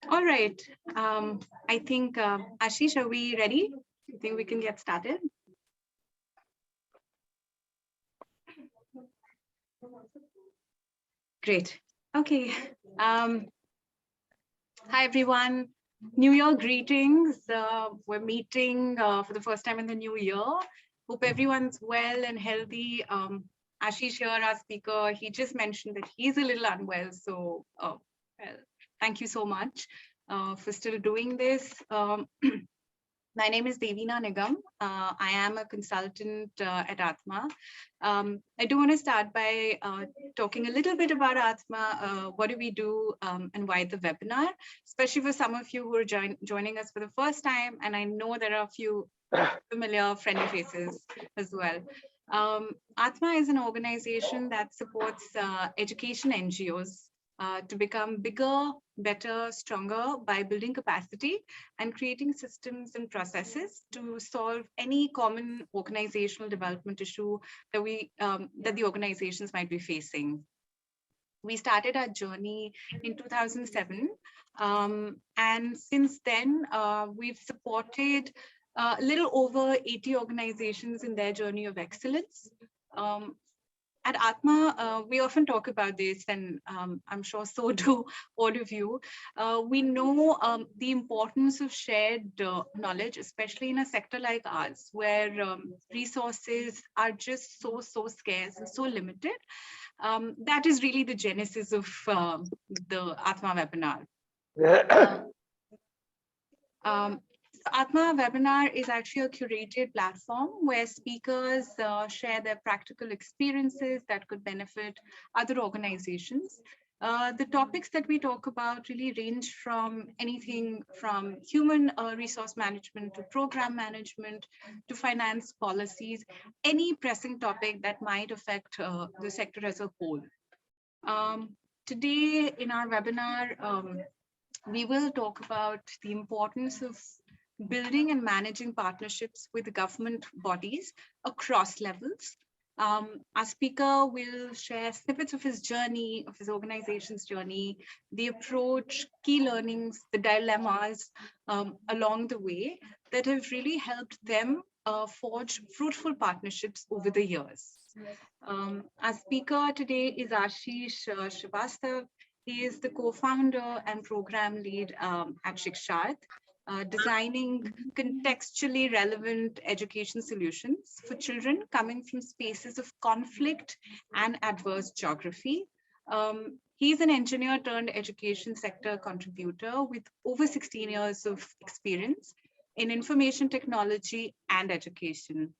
All right. I think, Ashish, are we ready? I think we can get started. Great. Okay. Um, Hi, everyone. New Year greetings. We're meeting for the first time in the new year. Hope everyone's well and healthy. Ashish here, our speaker, he just mentioned that he's a little unwell. So, well, thank you so much for still doing this. My name is Devina Nigam. I am a consultant at Atma. I do want to start by talking a little bit about Atma. What do we do and why the webinar, especially for some of you who are joining us for the first time. And I know there are a few familiar friendly faces as well. Atma is an organization that supports education NGOs to become bigger, better, stronger by building capacity and creating systems and processes to solve any common organizational development issue that the organizations might be facing. We started our journey in 2007, and since then we've supported a little over 80 organizations in their journey of excellence. At Atma, we often talk about this, and I'm sure so do all of you. We know the importance of shared knowledge, especially in a sector like ours, where resources are just so scarce and so limited. That is really the genesis of the Atma webinar. Um, Atma webinar is actually a curated platform where speakers share their practical experiences that could benefit other organizations. The topics that we talk about really range from anything from human resource management to program management to finance policies, any pressing topic that might affect the sector as a whole. Today in our webinar, we will talk about the importance of building and managing partnerships with government bodies across levels. Our speaker will share snippets of his journey, of his organization's journey, the approach, key learnings, the dilemmas along the way that have really helped them forge fruitful partnerships over the years. Our speaker today is Ashish Srivastav. He is the co-founder and program lead at Shikshat, designing contextually relevant education solutions for children coming from spaces of conflict and adverse geography. He's an engineer turned education sector contributor with over 16 years of experience in information technology and education.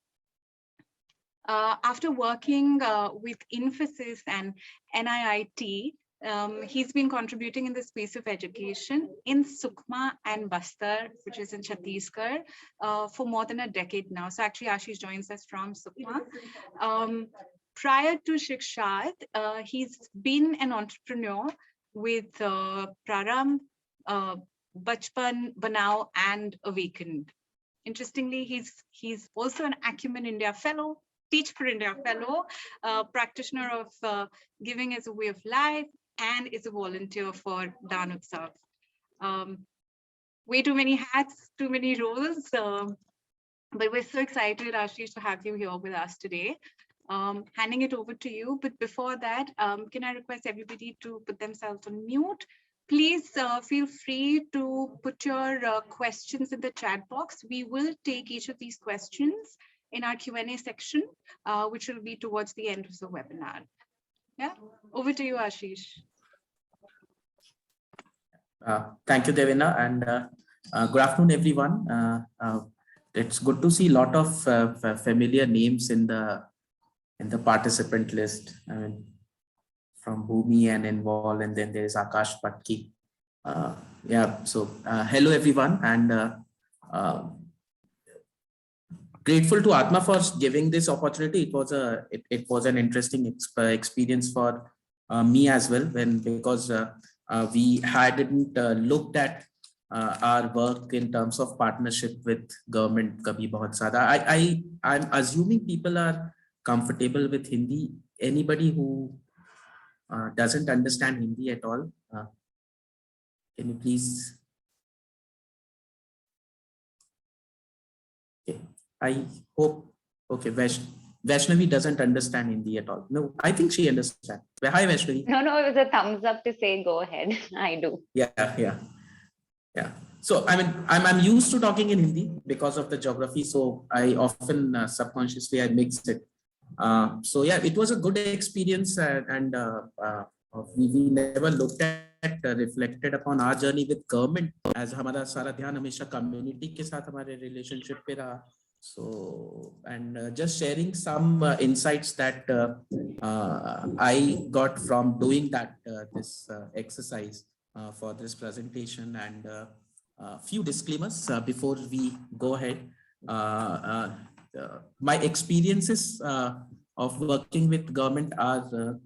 After working with Infosys and NIIT, he's been contributing in the space of education in Sukma and Bastar, which is in Chhattisgarh, for more than a decade now. So actually, Ashish joins us from Sukma. Prior to Shikshat, he's been an entrepreneur with Praram, Bachpan, Banao, and Awakened. Interestingly, he's also an Acumen India Fellow, Teach for India Fellow, practitioner of giving as a way of life, and is a volunteer for Dan Utsav. Way too many hats, too many roles, but we're so excited, Ashish, to have you here with us today. Handing it over to you, but before that, can I request everybody to put themselves on mute? Please feel free to put your questions in the chat box. We will take each of these questions in our Q&A section, which will be towards the end of the webinar. Yeah, over to you, Ashish. Thank you, Devina, and good afternoon, everyone. It's good to see a lot of familiar names in the participant list. I mean, from Bhumi and Involve, and then there is Akash Patki. Yeah, so hello everyone, and grateful to Atma for giving this opportunity. It was an interesting experience for me as well, because we hadn't looked at our work in terms of partnership with government. Kabhi bahut zyada. I'm assuming people are comfortable with Hindi. Anybody who doesn't understand Hindi at all? Can you please? Okay. I hope. Okay, Vaishnavi doesn't understand Hindi at all. No, I think she understands. Hi, Vaishnavi. No, no, it was a thumbs up to say go ahead. I do. Yeah, yeah, yeah. So I mean, I'm used to talking in Hindi because of the geography. So I often subconsciously I mix it. So yeah, it was a good experience, and we never looked at reflected upon our journey with government, as हमारा सारा ध्यान हमेशा community के साथ हमारे relationship पे रहा. So, and just sharing some insights that I got from doing that this exercise for this presentation, and few disclaimers before we go ahead. My experiences of working with government are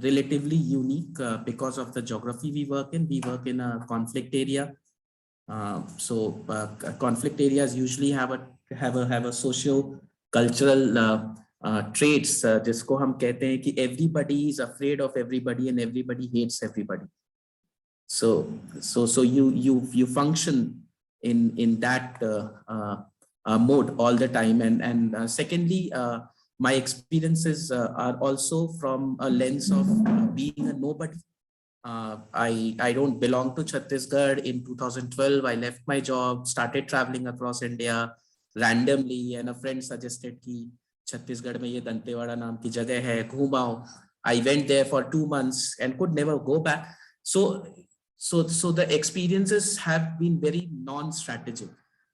relatively unique because of the geography we work in. We work in a conflict area. So conflict areas usually have a socio cultural traits जिसको हम कहते हैं कि everybody is afraid of everybody and everybody hates everybody. So you function in that mode all the time, and secondly, my experiences are also from a lens of being a nobody. I don't belong to Chhattisgarh. In 2012, I left my job, started traveling across India randomly, and a friend suggested कि छत्तीसगढ़ में ये दंतेवाड़ा नाम की जगह है, घूम आओ. I went there for 2 months and could never go back. So the experiences have been very non-strategic.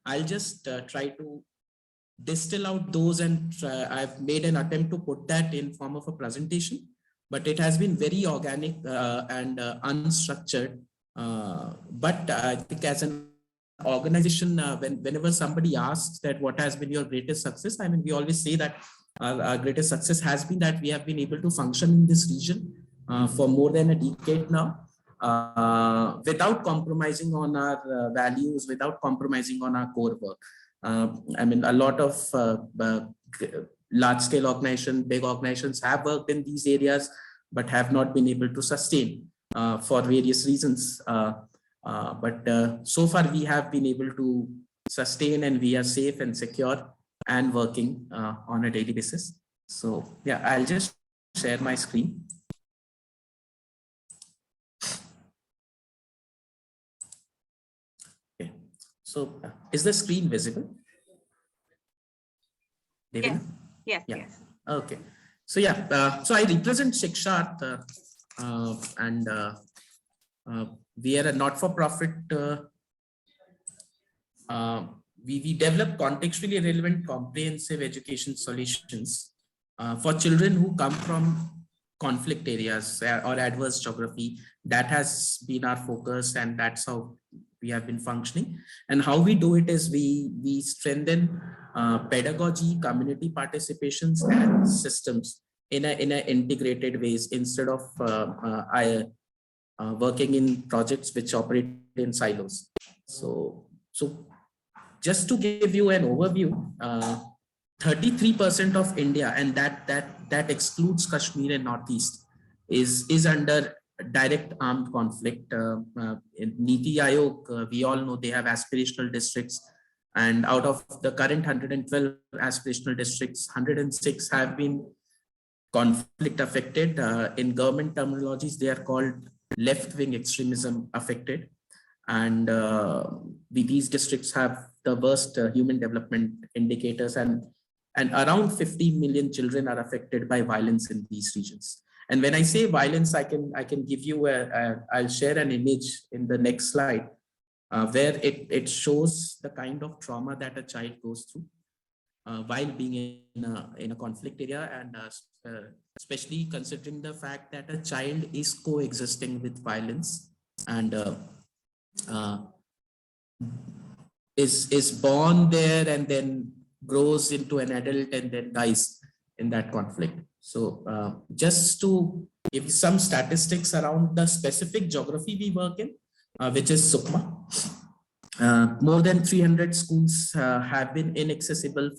I'll just try to distill out those, and I've made an attempt to put that in form of a presentation, but it has been very organic and unstructured. But I think as an organization, whenever somebody asks that what has been your greatest success, I mean, we always say that our greatest success has been that we have been able to function in this region for more than a decade now, without compromising on our values, without compromising on our core work. I mean, a lot of large-scale organizations, big organizations have worked in these areas, but have not been able to sustain for various reasons. But so far, we have been able to sustain, and we are safe and secure and working on a daily basis. So yeah, I'll just share my screen. Okay. So is the screen visible? Yes. Yes. Yeah. Yes. Okay. So yeah, so I represent Shikshat, and we are a not-for-profit. We develop contextually relevant, comprehensive education solutions for children who come from conflict areas or adverse geography. That has been our focus, and that's how we have been functioning. And how we do it is we strengthen pedagogy, community participations, and systems in a integrated ways, instead of working in projects which operate in silos. So just to give you an overview, 33% of India, and that excludes Kashmir and Northeast, is under direct armed conflict. In Niti Aayog, we all know they have aspirational districts, and out of the current 112 aspirational districts, 106 have been conflict affected. In government terminologies, they are called left-wing extremism affected, and these districts have the worst human development indicators, and around 50 million children are affected by violence in these regions. And when I say violence, I can give you I'll share an image in the next slide where it shows the kind of trauma that a child goes through while being in a conflict area, and especially considering the fact that a child is coexisting with violence and is born there and then grows into an adult and then dies in that conflict. So just to give some statistics around the specific geography we work in, which is Sukma. More than 300 schools have been inaccessible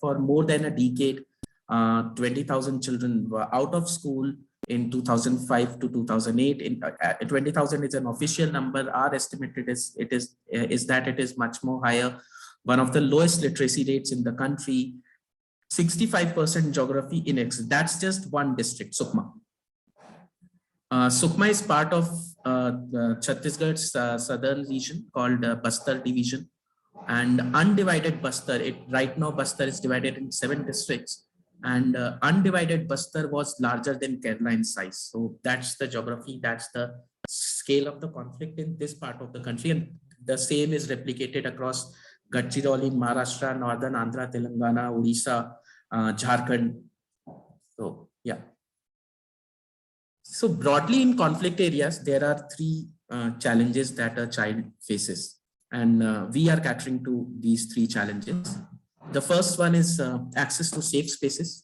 for more than a decade. 20,000 children were out of school. in 2005 to 2008. In 20,000 is an official number. Our estimate is that it is much more higher. One of the lowest literacy rates in the country. 65% geography in Excel. That's just one district, Sukma. Sukma is part of the Chhattisgarh's southern region called Bastar division, and undivided Bastar. Right now Bastar is divided in 7 districts, and undivided Bastar was larger than Kerala in size. So that's the geography, that's the scale of the conflict in this part of the country, and the same is replicated across Gadchiroli, Maharashtra, Northern Andhra, Telangana, Odisha, Jharkhand. So yeah. So broadly in conflict areas, there are 3 challenges that a child faces, and we are catering to these 3 challenges. The first one is access to safe spaces.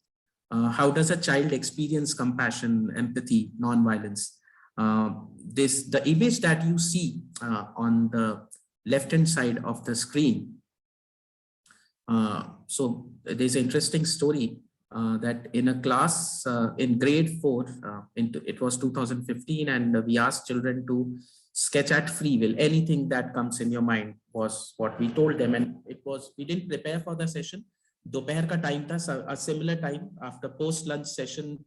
How does a child experience compassion, empathy, non-violence? The image that you see on the left-hand side of the screen. So there's an interesting story that in a class in grade 4, it was 2015, and we asked children to sketch at free will. Anything that comes in your mind was what we told them, and we didn't prepare for the session. Dopaher ka time tha, a similar time after post-lunch session,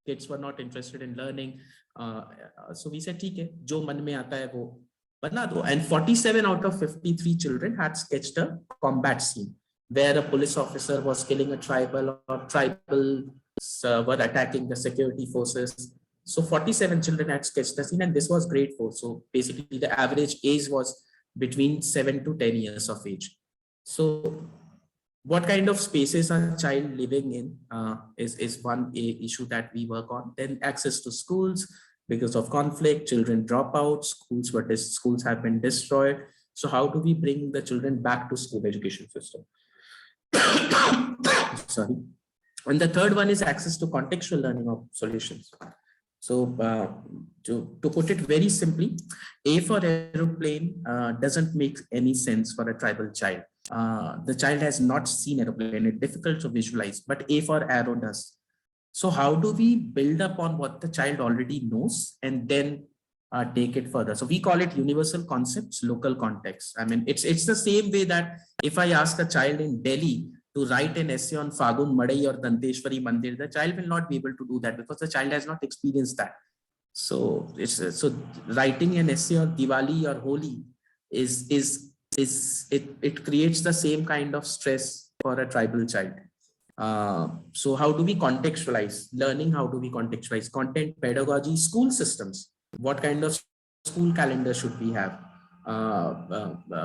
kids were not interested in learning. So we said, "ठीक है, जो मन में आता है वो बना दो." And 47 out of 53 children had sketched a combat scene where a police officer was killing a tribal, or tribals were attacking the security forces. So 47 children had sketched the scene, and this was grade 4. So basically the average age was between 7 to 10 years of age. So what kind of spaces a child living in is one issue that we work on. Then access to schools. Because of conflict, children drop out, schools have been destroyed. So how do we bring the children back to school education system? Sorry. And the third one is access to contextual learning of solutions. So to put it very simply, A for aeroplane doesn't make any sense for a tribal child. The child has not seen aeroplane, it's difficult to visualize, but A for arrow does. So how do we build up on what the child already knows and then take it further? So we call it universal concepts, local context. I mean, it's the same way that if I ask a child in Delhi to write an essay on Fagun Madai or Danteshwari Mandir, the child will not be able to do that because the child has not experienced that. So so writing an essay on Diwali or Holi it creates the same kind of stress for a tribal child. So how do we contextualize learning? How do we contextualize content, pedagogy, school systems? What kind of school calendar should we have?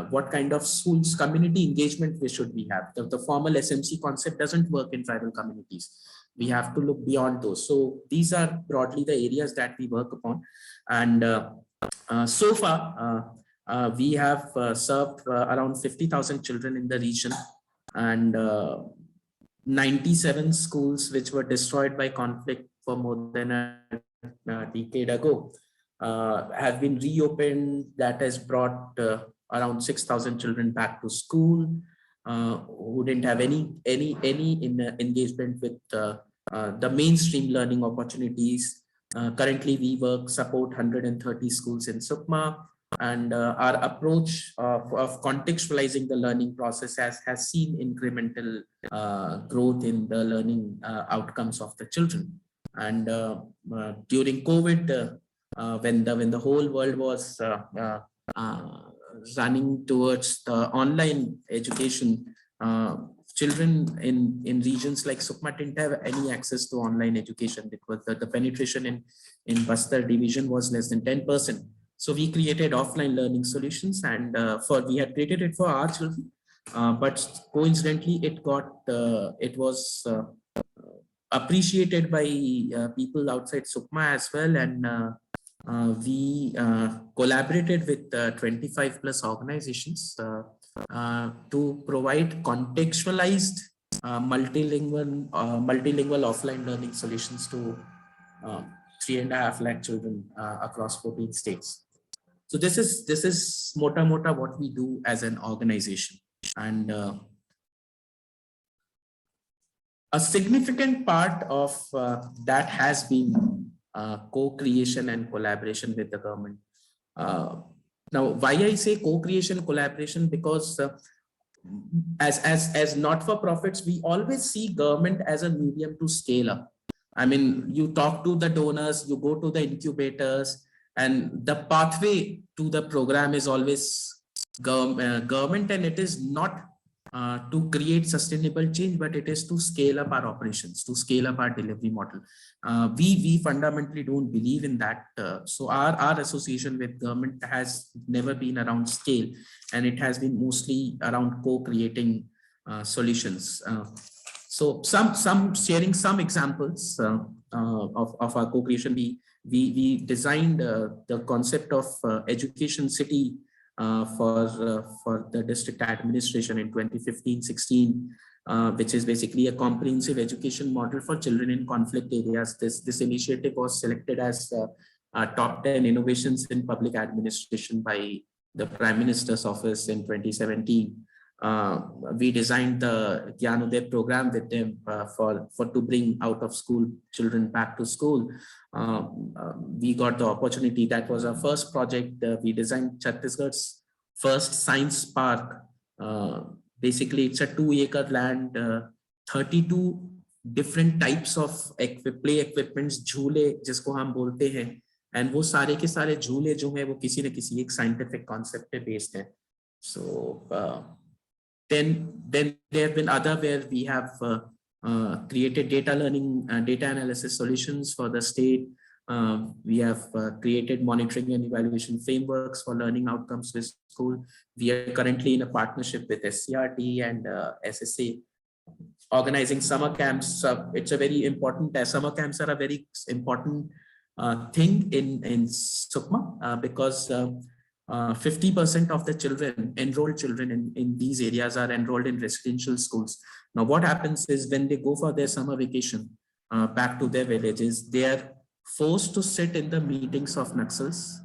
What kind of schools community engagement should we have? The formal SMC concept doesn't work in tribal communities. We have to look beyond those. So these are broadly the areas that we work upon. And so far, we have served around 50,000 children in the region, and 97 schools which were destroyed by conflict for more than a decade ago have been reopened. That has brought around 6,000 children back to school who didn't have any engagement with the mainstream learning opportunities. Currently, we support 130 schools in Sukma, and our approach of contextualizing the learning process has seen incremental growth in the learning outcomes of the children. And during COVID, when the whole world was running towards the online education, children in regions like Sukma didn't have any access to online education because the penetration in Bastar division was less than 10%. So we created offline learning solutions, and we had created it for our children, but coincidentally it was appreciated by people outside Sukma as well, and we collaborated with 25 plus organizations to provide contextualized multilingual offline learning solutions to 3.5 lakh children across 14 states. So this is mota what we do as an organization, and a significant part of that has been co-creation and collaboration with the government. Now, why I say co-creation, collaboration, because as not-for-profits, we always see government as a medium to scale up. I mean, you talk to the donors, you go to the incubators, and the pathway to the program is always government, and it is not to create sustainable change, but it is to scale up our operations, to scale up our delivery model. We fundamentally don't believe in that. So our association with government has never been around scale, and it has been mostly around co-creating solutions. So sharing some examples of our co-creation. We designed the concept of education city for the district administration in 2015-16, which is basically a comprehensive education model for children in conflict areas. This initiative was selected as top 10 innovations in public administration by the Prime Minister's office in 2017. We designed the Gyanodaya program with them for to bring out of school children back to school. We got the opportunity. That was our first project. We designed Chhattisgarh's first science park. Basically, it's a 2-acre land, 32 different types of play equipments, झूले जिसको हम बोलते हैं, and वो सारे के सारे झूले जो हैं वो किसी न किसी एक scientific concept पे based हैं. So then there have been other where we have created data learning, data analysis solutions for the state. We have created monitoring and evaluation frameworks for learning outcomes with school. We are currently in a partnership with SCRT and SSA, organizing summer camps. It's a very important, summer camps are a very important thing in Sukma because 50% of the children, enrolled children in these areas are enrolled in residential schools. Now, what happens is when they go for their summer vacation back to their villages, they are forced to sit in the meetings of Naxals,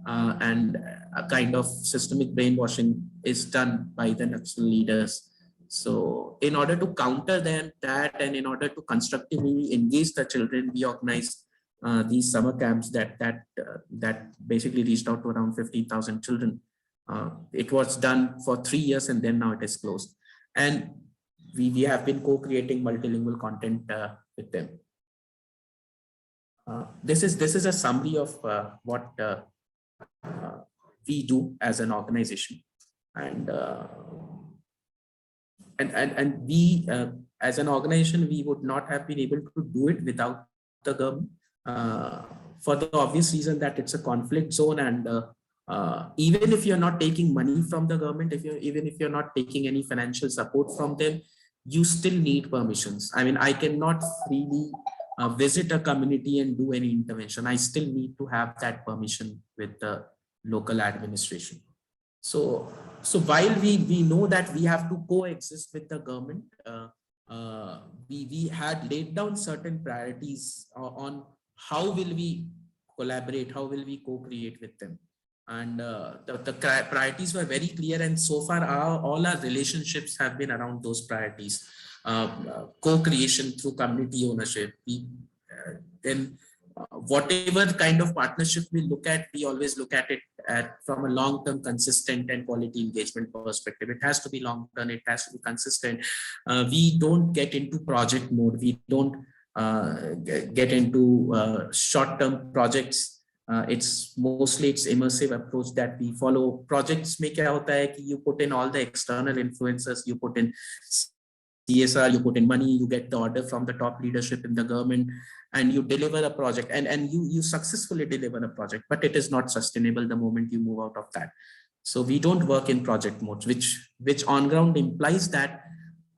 and a kind of systemic brainwashing is done by the Naxal leaders. So in order to counter that and in order to constructively engage the children, we organized these summer camps that basically reached out to around 15,000 children. It was done for 3 years and then now it is closed. And we have been co-creating multilingual content with them. This is a summary of what we do as an organization, and we as an organization, we would not have been able to do it without the government, for the obvious reason that it's a conflict zone, and even if you're not taking money from the government, even if you're not taking any financial support from them, you still need permissions. I mean, I cannot freely visit a community and do any intervention. I still need to have that permission with the local administration. So while we know that we have to coexist with the government, we had laid down certain priorities on how will we collaborate, how will we co-create with them. And the priorities were very clear, and so far all our relationships have been around those priorities. Co-creation through community ownership. Then whatever kind of partnership we look at, we always look at it from a long-term, consistent and quality engagement perspective. It has to be long-term, it has to be consistent. We don't get into project mode. We don't get into short-term projects. It's mostly immersive approach that we follow. Projects में क्या होता है कि you put in all the external influences, you put in CSR, you put in money, you get the order from the top leadership in the government, and you deliver a project, and you successfully deliver a project, but it is not sustainable the moment you move out of that. So we don't work in project modes, which on ground implies that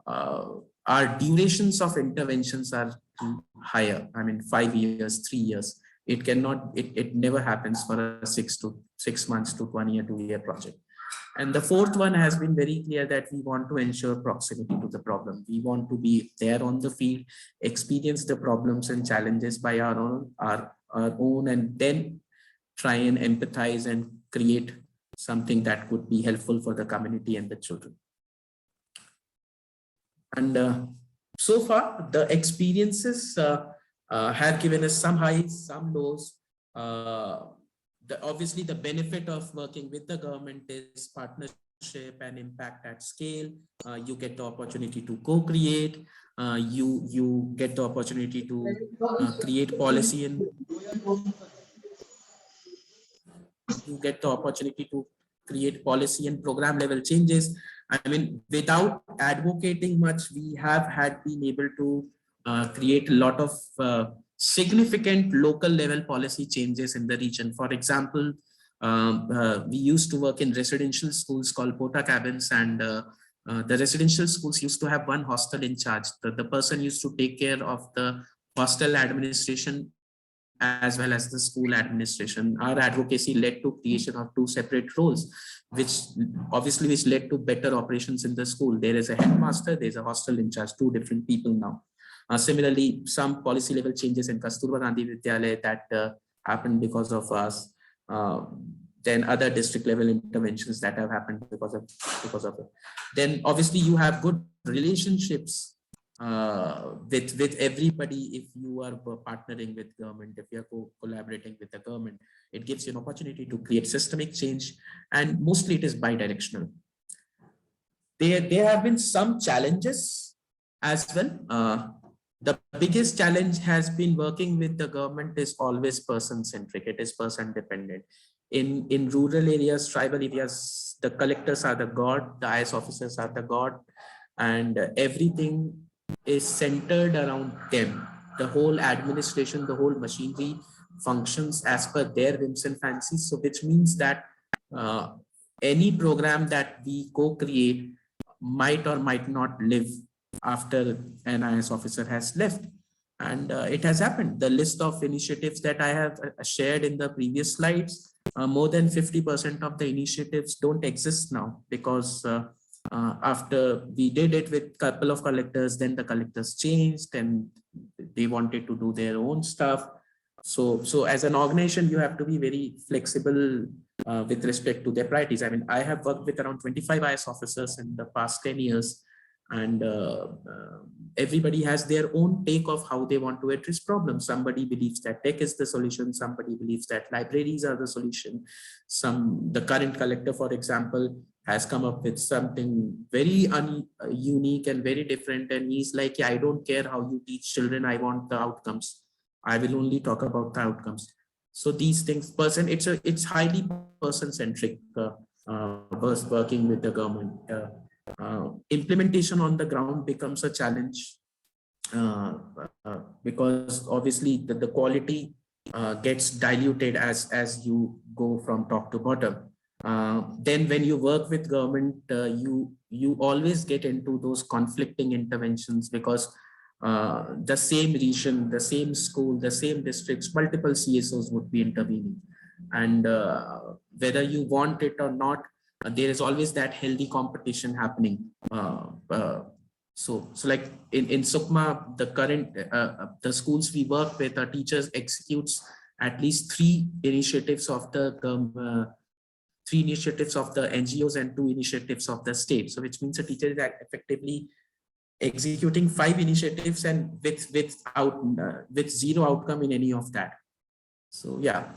our durations of interventions are higher. I mean, 5 years, 3 years. It never happens for a 6 months to 1 year, 2 year project. And the fourth one has been very clear that we want to ensure proximity to the problem. We want to be there on the field, experience the problems and challenges by our own, and then try and empathize and create something that could be helpful for the community and the children. And so far, the experiences have given us some highs, some lows. Obviously, the benefit of working with the government is partnership and impact at scale. You get the opportunity to co-create. You get the opportunity to create policy, and you get the opportunity to create policy and program level changes. I mean, without advocating much, we have had been able to create a lot of significant local level policy changes in the region. For example, we used to work in residential schools called Pota cabins, and the residential schools used to have one hostel in charge. The person used to take care of the hostel administration as well as the school administration. Our advocacy led to creation of two separate roles, which led to better operations in the school. There is a headmaster, there's a hostel in charge, two different people now. Similarly, some policy level changes in Kasturba Gandhi Vidyalaya that happened because of us. Then other district level interventions that have happened because of it. Then obviously you have good relationships with everybody. If you are partnering with government, if you are collaborating with the government, it gives you an opportunity to create systemic change, and mostly it is bi-directional. There have been some challenges as well. The biggest challenge has been working with the government is always person-centric. It is person-dependent. In rural areas, tribal areas, the collectors are the god, the IS officers are the god, and everything is centered around them. The whole administration, the whole machinery functions as per their whims and fancies. So which means that any program that we co-create might or might not live after an IS officer has left. And it has happened. The list of initiatives that I have shared in the previous slides, more than 50% of the initiatives don't exist now, because after we did it with a couple of collectors, then the collectors changed and they wanted to do their own stuff. So as an organization, you have to be very flexible with respect to their priorities. I mean, I have worked with around 25 IS officers in the past 10 years, and everybody has their own take of how they want to address problems. Somebody believes that tech is the solution. Somebody believes that libraries are the solution. The current collector, for example, has come up with something very unique and very different. And he's like, yeah, I don't care how you teach children. I want the outcomes. I will only talk about the outcomes. So these things, it's highly person-centric working with the government. Implementation on the ground becomes a challenge because obviously the quality gets diluted as you go from top to bottom. Then when you work with government, you always get into those conflicting interventions, because the same region, the same school, the same districts, multiple CSOs would be intervening. And whether you want it or not, there is always that healthy competition happening. So like in Sukma, the schools we work with, our teachers executes at least three initiatives of the NGOs and 2 initiatives of the state. So which means a teacher is effectively executing 5 initiatives and with zero outcome in any of that. So yeah,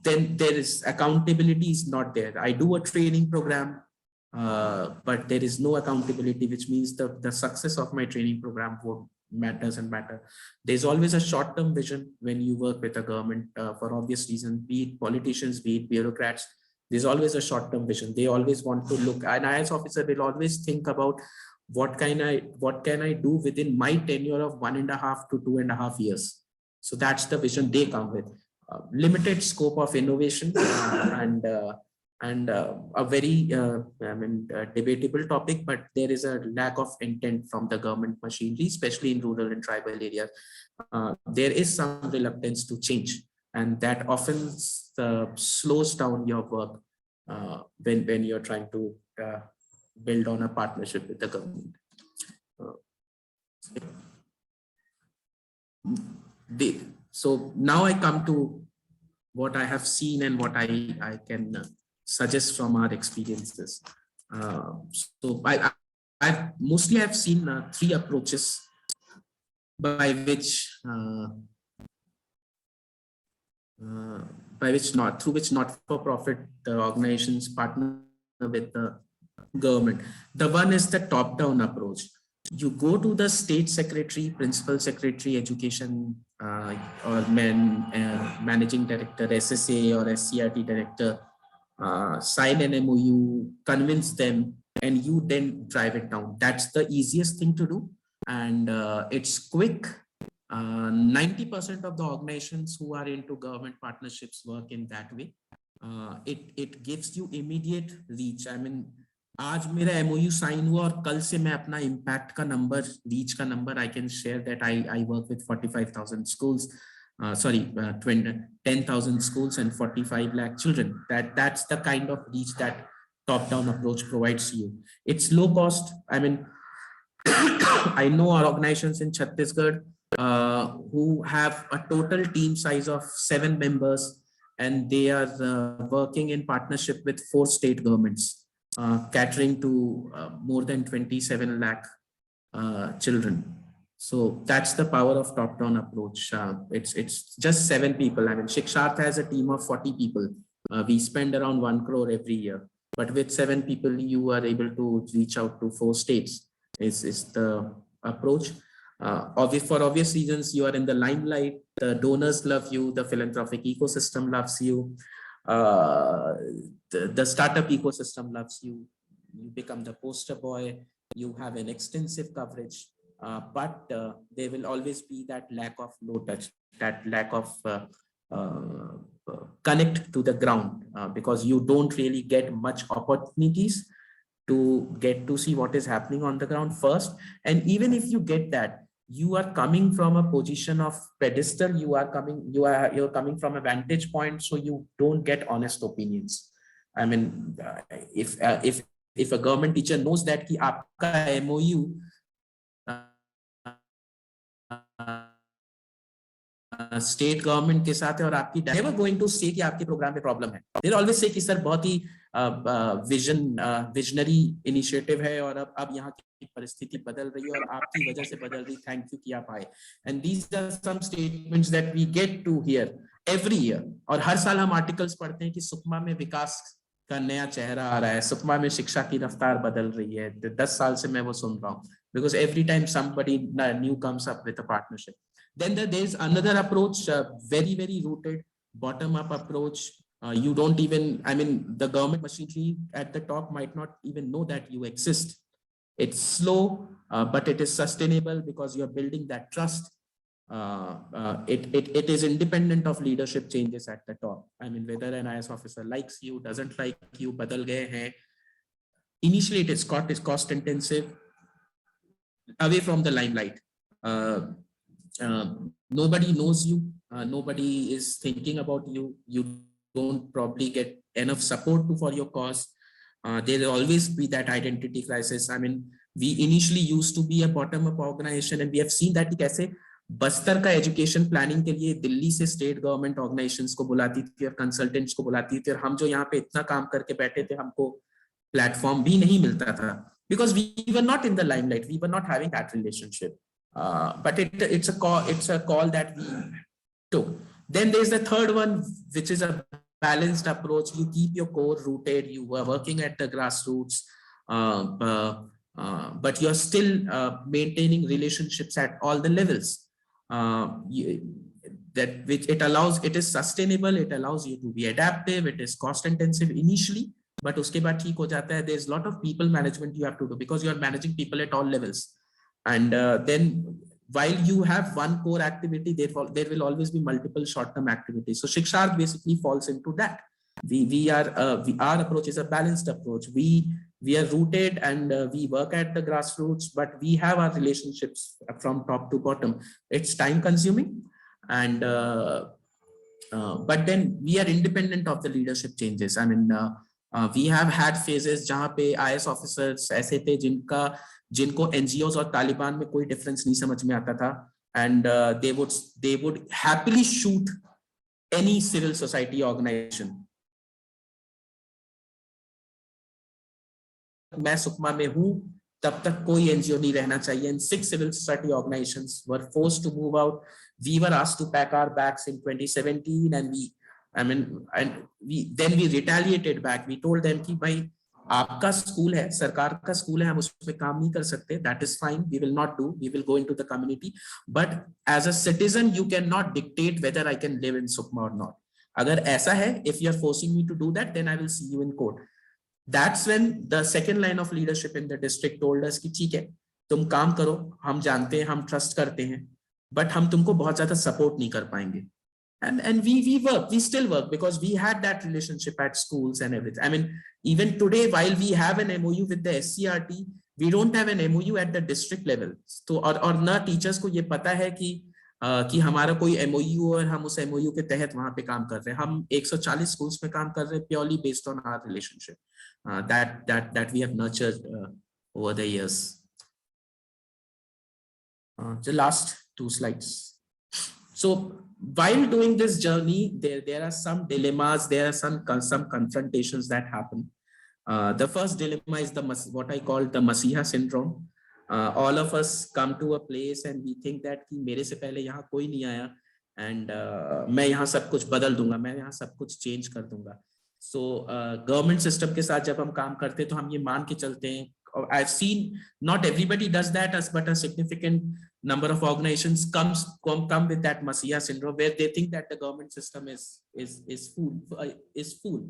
then there is accountability is not there. I do a training program, but there is no accountability, which means the success of my training program doesn't matter. There's always a short-term vision when you work with a government for obvious reasons, be it politicians, be it bureaucrats. There's always a short-term vision. They always want to look. An IS officer will always think about what can I do within my tenure of 1.5 to 2.5 years. So that's the vision they come with. Limited scope of innovation and a very debatable topic, but there is a lack of intent from the government machinery, especially in rural and tribal areas. There is some reluctance to change, and that often slows down your work when you're trying to build on a partnership with the government. So now I come to what I have seen and what I can suggest from our experiences. So I mostly have seen 3 approaches by which not through which not-for-profit organizations partner with the government. The one is the top-down approach. You go to the state secretary, principal secretary, education, or managing director, SSA or SCRT director, sign an MOU, convince them, and you then drive it down. That's the easiest thing to do, and it's quick. 90% of the organizations who are into government partnerships work in that way. It gives you immediate reach. I mean, आज मेरा MOU sign हुआ और कल से मैं अपना impact का number, reach का number, I can share that I work with 45,000 schools, 10,000 schools and 45 lakh children. That's the kind of reach that top-down approach provides you. It's low cost. I mean, I know our organizations in Chhattisgarh who have a total team size of 7 members, and they are working in partnership with 4 state governments, catering to more than 27 lakh children. So that's the power of top-down approach. It's just 7 people. I mean, Shiksharth has a team of 40 people. We spend around 1 crore every year, but with 7 people, you are able to reach out to 4 states. Is the approach. For obvious reasons, you are in the limelight. The donors love you. The philanthropic ecosystem loves you. The startup ecosystem loves you. You become the poster boy. You have an extensive coverage, but there will always be that lack of low touch, that lack of connect to the ground, because you don't really get much opportunities to get to see what is happening on the ground first. And even if you get that, you are coming from a position of pedestal. You're coming from a vantage point, so you don't get honest opinions. I mean, if a government teacher knows that कि आपका MOU state government के साथ है और आपकी never going to say कि आपके programme में प्रॉब्लम है. They'll always say कि सर बहुत ही विजनरी इनिशिएटिव है और अब यहाँ की परिस्थिति बदल रही है और आपकी वजह से बदल रही, थैंक यू कि आप आए. And these are some statements that we get to hear every year. और हर साल हम आर्टिकल्स पढ़ते हैं कि सुकमा में विकास का नया चेहरा आ रहा है, सुकमा में शिक्षा की रफ्तार बदल रही है. 10 साल से मैं वो सुन रहा हूँ, because every time somebody new comes up with a partnership. Then there's another approach, very rooted bottom up approach. You don't even, I mean, the government machinery at the top might not even know that you exist. It's slow, but it is sustainable because you're building that trust. It is independent of leadership changes at the top. I mean, whether an IS officer likes you, doesn't like you, badal gaye hain. Initially, it is cost intensive, away from the limelight. Nobody knows you. Nobody is thinking about you. You don't probably get enough support for your cause. There will always be that identity crisis. I mean, we initially used to be a bottom-up organization, and we have seen that कैसे बस्तर का education planning के लिए दिल्ली से state government organisations को बुलाती थी और consultants को बुलाती थी, और हम जो यहाँ पे इतना काम करके बैठे थे, हमको प्लेटफॉर्म भी नहीं मिलता था, because we were not in the limelight. We were not having that relationship. But it's a call that we took. Then there's the third one, which is a balanced approach. You keep your core rooted. You are working at the grassroots, but you're still maintaining relationships at all the levels. It is sustainable. It allows you to be adaptive. It is cost intensive initially, but उसके बाद ठीक हो जाता है. There's a lot of people management you have to do because you are managing people at all levels. And then while you have one core activity, there will always be multiple short-term activities. So Shiksharth basically falls into that. Our approach is a balanced approach. We are rooted and we work at the grassroots, but we have our relationships from top to bottom. It's time consuming, and but then we are independent of the leadership changes. I mean, we have had phases जहाँ पे IS officers ऐसे थे जिनको NGOs और तालिबान में कोई difference नहीं समझ में आता था, and they would happily shoot any civil society organization. मैं सुकमा में हूँ, तब तक कोई एनजीओ नहीं रहना चाहिए. And 6 civil society organizations were forced to move out. We were asked to pack our bags in 2017, and we retaliated back. We told them कि भाई आपका स्कूल है, सरकार का स्कूल है, हम उसमें काम नहीं कर सकते. That is fine. We will not do. We will go into the community. But as a citizen, you cannot dictate whether I can live in Sukma or not. अगर ऐसा है, if you are forcing me to do that, then I will see you in court. That's when the second line of leadership in the district told us कि ठीक है, तुम काम करो, हम जानते हैं, हम ट्रस्ट करते हैं, but हम तुमको बहुत ज्यादा सपोर्ट नहीं कर पाएंगे. And we still work because we had that relationship at schools and everything. I mean, even today, while we have an MOU with the SCRT, we don't have an MOU at the district level. तो और ना teachers को ये पता है कि हमारा कोई MOU और हम उस MOU के तहत वहां पे काम कर रहे हैं. हम 140 स्कूल्स में काम कर रहे हैं purely based on our relationship that we have nurtured over the years. The last 2 slides. So while doing this journey, there are some dilemmas, there are some confrontations that happen. The first dilemma is what I call the Masiha syndrome. All of us come to a place and we think that कि मेरे से पहले यहाँ कोई नहीं आया and मैं यहाँ सब कुछ बदल दूंगा, मैं यहाँ सब कुछ change कर दूंगा. So government system के साथ जब हम काम करते हैं तो हम ये मान के चलते हैं. I've seen not everybody does that, but a significant number of organizations come with that Masiha syndrome where they think that the government system is fool.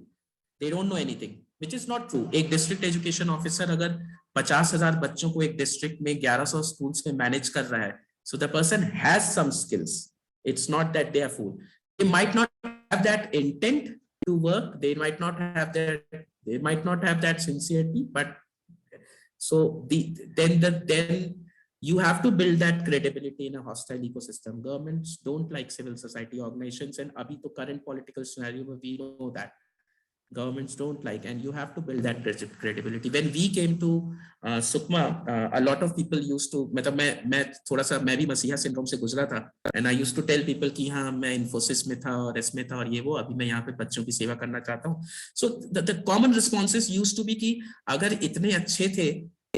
They don't know anything, which is not true. एक district education officer अगर 50,000 बच्चों को एक district में 1100 schools में manage कर रहा है, so the person has some skills. It's not that they are fool. They might not have that intent to work. They might not have that sincerity, but so then you have to build that credibility in a hostile ecosystem. Governments don't like civil society organizations, and abhi to current political scenario we know that governments don't like, and you have to build that credibility. When we came to Sukma, a lot of people used to, मतलब मैं भी मसीहा syndrome से गुजरा था, and I used to tell people कि हाँ मैं इन्फोसिस में था और इसमें था और ये वो, अभी मैं यहाँ पे बच्चों की सेवा करना चाहता हूँ. So the common responses used to be कि अगर इतने अच्छे थे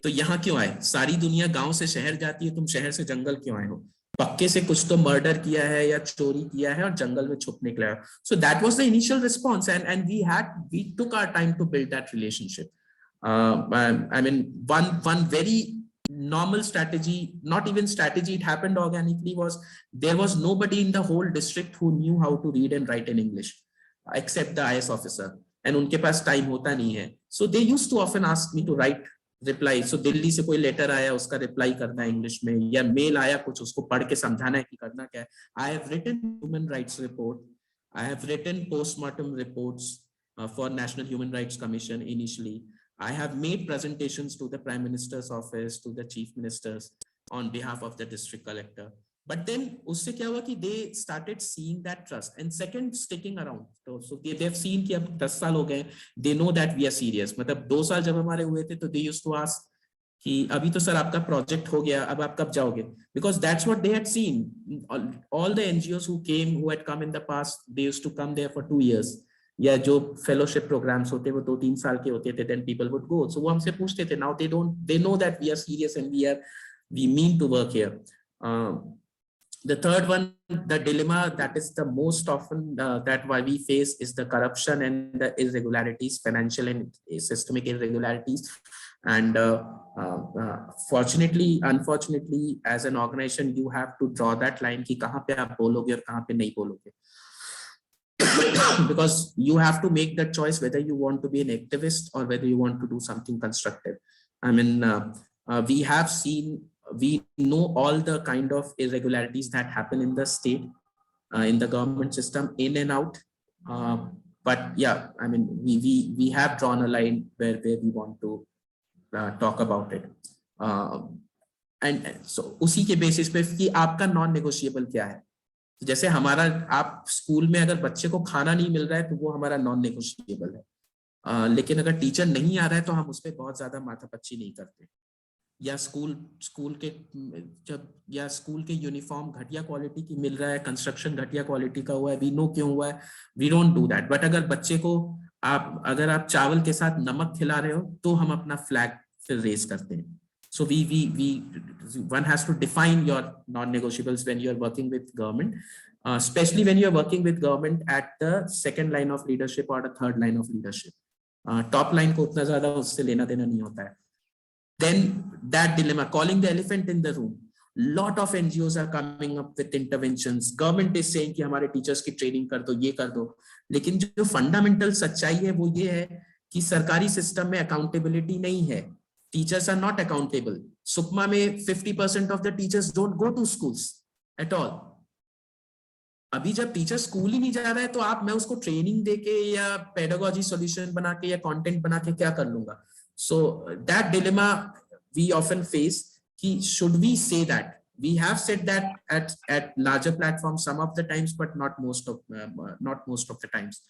तो यहाँ क्यों आए? सारी दुनिया गांव से शहर जाती है, तुम शहर से जंगल क्यों आए हो? पक्के से कुछ तो मर्डर किया है या चोरी किया है और जंगल में छुप निकला है. So that was the initial response, and we took our time to build that relationship. I mean, one very normal strategy, not even strategy, it happened organically, was there was nobody in the whole district who knew how to read and write in English except the IS officer, and उनके पास time होता नहीं है. So they used to often ask me to write reply. So Delhi से कोई letter आया, उसका reply करना है इंग्लिश में, या मेल आया कुछ, उसको पढ़ के समझाना है कि करना क्या है. I have written human rights report, I have written postmortem reports for National Human Rights Commission initially. I have made presentations to the prime minister's office, to the chief ministers on behalf of the district collector. But then उससे क्या हुआ कि they started seeing that trust, and second, sticking around. So they've seen कि अब 10 साल हो गए, they know that we are serious. मतलब 2 साल जब हमारे हुए थे तो they used to ask कि अभी तो सर आपका प्रोजेक्ट हो गया, अब आप कब जाओगे? Because that's what they had seen. All the NGOs who had come in the past, they used to come there for 2 years. या जो फेलोशिप प्रोग्राम्स होते वो 2-3 साल के होते थे, then people would go. So वो हमसे पूछते थे. Now they know that we are serious and we mean to work here. The third one, the dilemma that is the most often that why we face is the corruption and the irregularities, financial and systemic irregularities. And unfortunately, as an organization, you have to draw that line कि कहाँ पे आप बोलोगे और कहाँ पे नहीं बोलोगे. Because you have to make that choice whether you want to be an activist or whether you want to do something constructive. I mean, we know all the kind of irregularities that happen in the state, in the government system, in and out. But yeah, I mean, we have drawn a line where we want to talk about it. And so उसी के basis पे कि आपका non negotiable क्या है. जैसे हमारा, आप स्कूल में अगर बच्चे को खाना नहीं मिल रहा है तो वो हमारा नॉन नेगोशिएबल है. लेकिन अगर टीचर नहीं आ रहा है तो हम उस पर बहुत ज्यादा माथापच्ची नहीं करते. या स्कूल के यूनिफॉर्म घटिया क्वालिटी की मिल रहा है, कंस्ट्रक्शन घटिया क्वालिटी का हुआ है, वी नो क्यों हुआ है, we don't do that. But अगर बच्चे को अगर आप चावल के साथ नमक खिला रहे हो तो हम अपना फ्लैग फिर रेज करते हैं. So one has to define your non-negotiables when you are working with government, especially when you are working with government at the second line of leadership or the third line of leadership. Top line को उतना ज़्यादा उससे लेना देना नहीं होता है. Then that dilemma, calling the elephant in the room. Lot of NGOs are coming up with interventions. Government is saying कि हमारे teachers की training कर दो, ये कर दो. लेकिन जो fundamental सच्चाई है वो ये है कि सरकारी system में accountability नहीं है. Teachers are not accountable. Sukma में 50% of the teachers don't go to schools at all. अभी जब टीचर स्कूल ही नहीं जा रहा है तो मैं उसको ट्रेनिंग देके या पेडागोजी सॉल्यूशन बना के या कंटेंट बना के क्या कर लूंगा. So that dilemma we often face. Should we say that? We have said that at larger platforms some of the times, but not most of the times,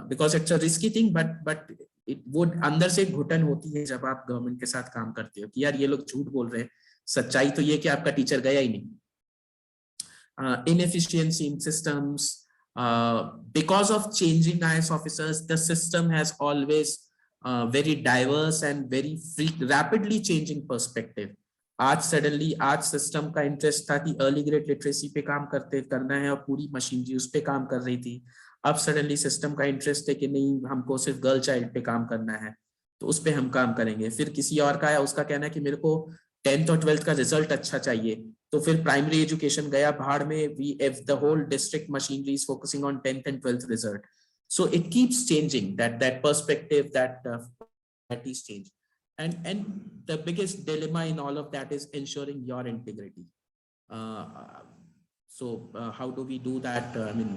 because it's a risky thing. But it would अंदर से घुटन होती है जब आप government के साथ काम करते हो कि यार ये लोग झूठ बोल रहे हैं. सच्चाई तो ये कि आपका टीचर गया ही नहीं. Inefficiency in systems, because of changing IS officers, the system has always very diverse and very rapidly changing perspective. आज सिस्टम का इंटरेस्ट था कि अर्ली ग्रेड लिटरेसी पे काम करना है और पूरी मशीनरी उस पे काम कर रही थी. अब सडनली सिस्टम का इंटरेस्ट है कि नहीं, हमको सिर्फ गर्ल चाइल्ड पे काम करना है तो उस पे हम काम करेंगे. फिर किसी और का है, उसका कहना है कि मेरे को 10th और 12th का रिजल्ट अच्छा चाहिए, तो फिर प्राइमरी एजुकेशन गया भाड़ में. The whole district machinery is focusing on 10th and 12th result. So it keeps changing, that perspective, that is changed. And the biggest dilemma in all of that is ensuring your integrity. So how do we do that? I mean,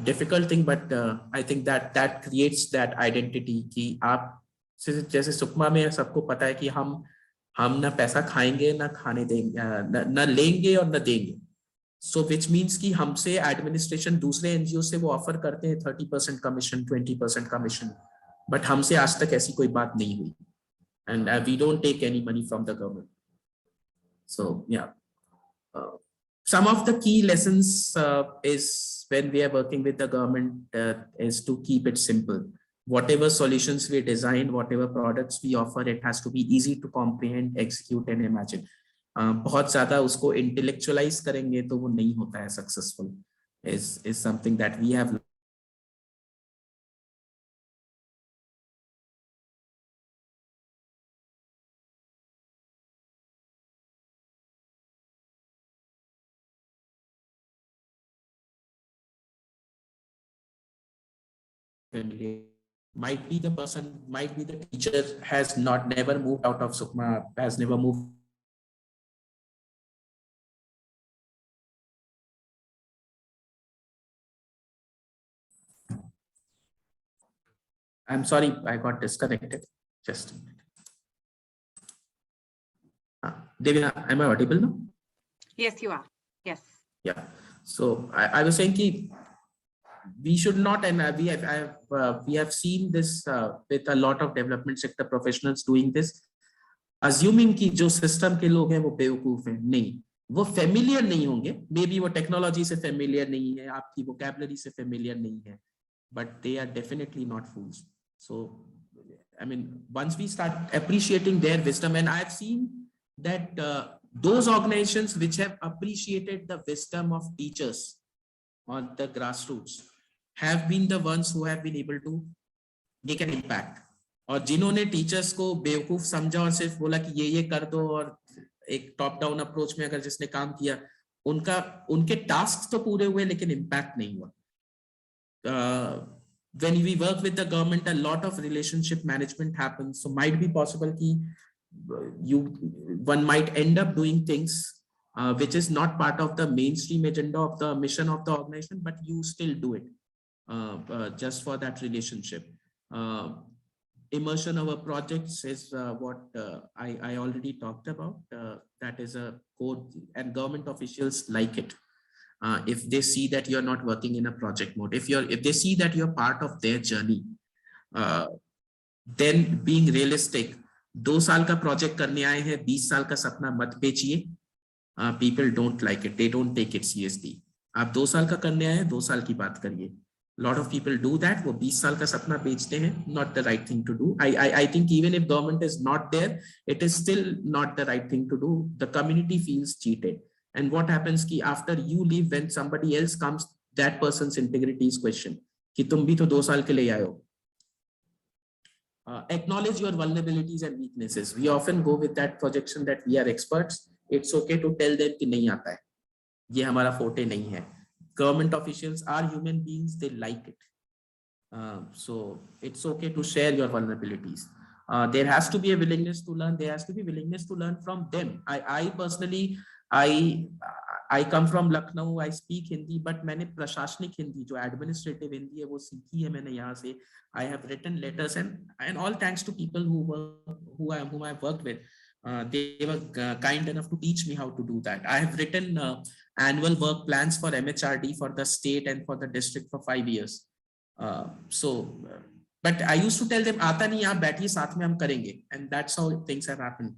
difficult thing, but I think that creates that identity कि आप जैसे सुकमा में सबको पता है कि हम ना पैसा खाएंगे ना खाने देंगे, ना लेंगे और ना देंगे. So which means कि हमसे एडमिनिस्ट्रेशन दूसरे एनजीओ से वो ऑफर करते हैं 30% कमीशन, 20% कमीशन, बट हमसे आज तक ऐसी कोई बात नहीं हुई. And we don't take any money from the government. So yeah, some of the key lessons is when we are working with the government is to keep it simple. Whatever solutions we design, whatever products we offer, it has to be easy to comprehend, execute and imagine. बहुत ज़्यादा उसको intellectualize करेंगे तो वो नहीं होता है successful. Is something that we have. Might be the teacher has never moved out of Sukma, has never moved. I'm sorry, I got disconnected. Just a minute. Devina, am I audible now? Yes, you are. Yes. Yeah. So I was saying that we should not, and we have seen this with a lot of development sector professionals doing this, assuming कि जो system के लोग हैं वो बेवकूफ हैं. नहीं, वो familiar नहीं होंगे. Maybe वो technology से familiar नहीं है, आपकी vocabulary से familiar नहीं है, but they are definitely not fools. So, I mean, once we start appreciating their wisdom, and I've seen that those organizations which have appreciated the wisdom of teachers on the grassroots have been the ones who have been able to make an impact. और जिन्होंने teachers को बेवकूफ समझा और सिर्फ बोला कि ये कर दो और एक टॉप डाउन अप्रोच में अगर जिसने काम किया, उनके टास्क तो पूरे हुए लेकिन इम्पैक्ट नहीं हुआ. When we work with the government, a lot of relationship management happens. So might be possible कि one might end up doing things which is not part of the mainstream agenda of the mission of the organization, but you still do it just for that relationship. Immersion of projects is what I already talked about. That is a code, and government officials like it. If they see that you're not working in a project mode, if they see that you're part of their journey, then being realistic, 2 साल का project करने आए हैं, 20 साल का सपना मत बेचिए. People don't like it, they don't take it seriously. आप 2 साल का करने आए हैं, 2 साल की बात करिए. lot of people do that. वो 20 साल का सपना बेचते हैं. Not the right thing to do. I think even if government is not there, it is still not the right thing to do. The community feels cheated. And what happens कि after you leave, when somebody else comes, that person's integrity is questioned. कि तुम भी तो 2 साल के लिए आए हो. Acknowledge your vulnerabilities and weaknesses. We often go with that projection that we are experts. It's okay to tell them कि नहीं आता है. ये हमारा forte नहीं है. Government officials are human beings, they like it. So it's okay to share your vulnerabilities. There has to be a willingness to learn. There has to be willingness to learn from them. I personally, I come from Lucknow. I speak Hindi, but मैंने प्रशासनिक हिंदी जो administrative Hindi है वो सीखी है मैंने यहाँ से. I have written letters and all thanks to people whom I've worked with. They were kind enough to teach me how to do that. I have written annual work plans for MHRD for the state and for the district for 5 years. But I used to tell them, "Aata nahi, aap baithiye, saath mein hum karenge," and that's how things have happened.